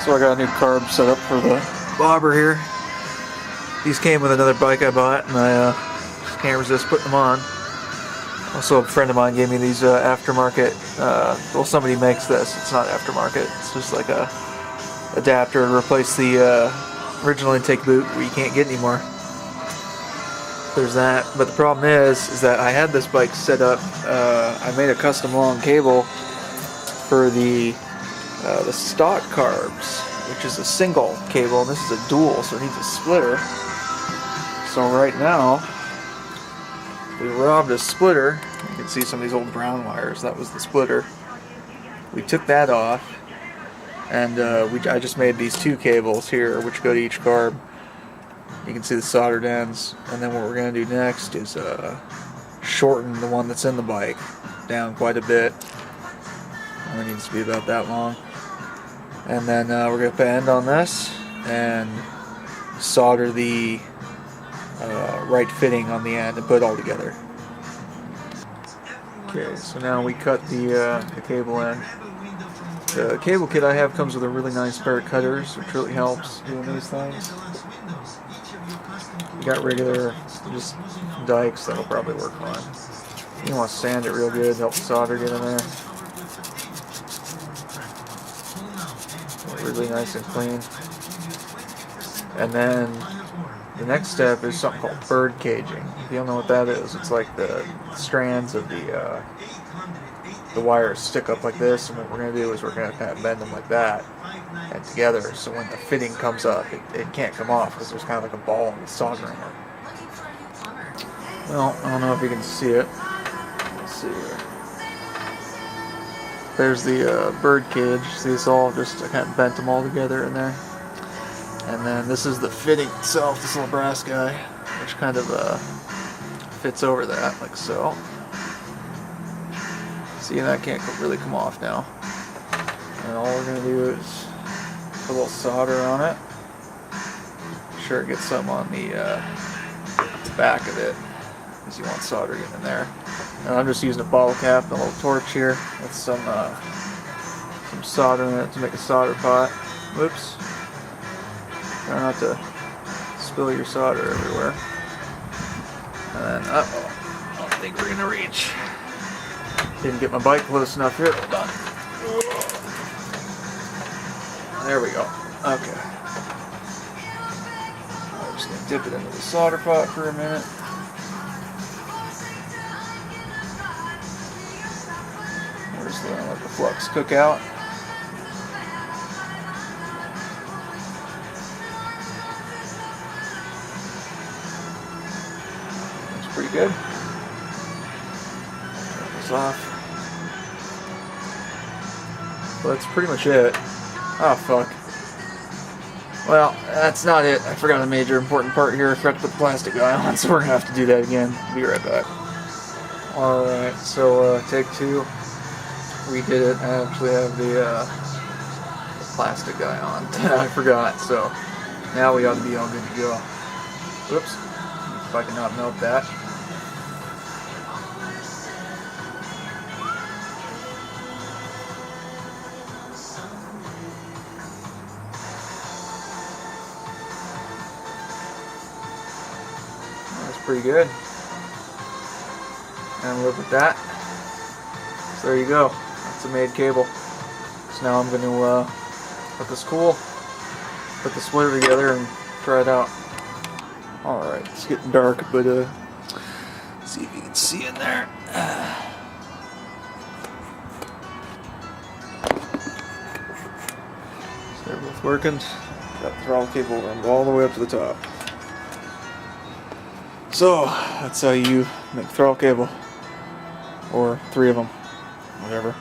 So I got a new carb set up for the bobber here. These came with another bike I bought, and I just can't resist putting them on. Also, a friend of mine gave me these aftermarket, well, somebody makes this, it's not aftermarket, it's just like a adapter to replace the original intake boot where you can't get anymore. There's that, but the problem is that I had this bike set up, I made a custom long cable for the stock carbs, which is a single cable, and this is a dual, so it needs a splitter. So right now, we robbed a splitter. You can see some of these old brown wires, that was the splitter. We took that off, and I just made these two cables here, which go to each carb. You can see the soldered ends, and then what we're going to do next is shorten the one that's in the bike down quite a bit. Only needs to be about that long. And then we're going to put an end on this and solder the right fitting on the end and put it all together. Okay, so now we cut the cable end. The cable kit I have comes with a really nice pair of cutters, which really helps doing these things. You got regular just dikes, that'll probably work fine. You want to sand it real good, help the solder get in there. Really nice and clean. And then the next step is something called bird caging. If you don't know what that is, it's like the strands of the wires stick up like this, and what we're going to do is we're going to kind of bend them like that and together, so when the fitting comes up, it can't come off because there's kind of like a ball in the soldering it. Well, I don't know if you can see it. Let's see here. There's the bird cage. See, it's all just, I kind of bent them all together in there. And then this is the fitting itself, this little brass guy, which kind of fits over that, like so. See, that can't really come off now. And all we're going to do is put a little solder on it. Make sure it gets some on the back of it, because you want solder getting in there. And I'm just using a bottle cap and a little torch here with some solder in it to make a solder pot. Whoops. Try not to spill your solder everywhere. And then, uh-oh, I don't think we're going to reach. Didn't get my bike close enough here. Hold on. There we go. Okay. I'm just going to dip it into the solder pot for a minute. We're just going to let the flux cook out. That's pretty good. Turn this off. So that's pretty much it. Oh, fuck. Well, that's not it. I forgot a major important part here. I forgot to put the plastic guy on, so we're going to have to do that again. Be right back. Alright, so take two. We did it. I actually have the plastic guy on. I forgot, so now we ought to be all good to go. Whoops. If I cannot melt that. That's pretty good. And look at that. So there you go. That's a made cable. So now I'm going to let this cool, put the splitter together, and try it out. Alright, it's getting dark, but let's see if you can see in there. So they're both working. Got the throttle cable runs all the way up to the top. So that's how you make throttle cable, or 3 of them, whatever.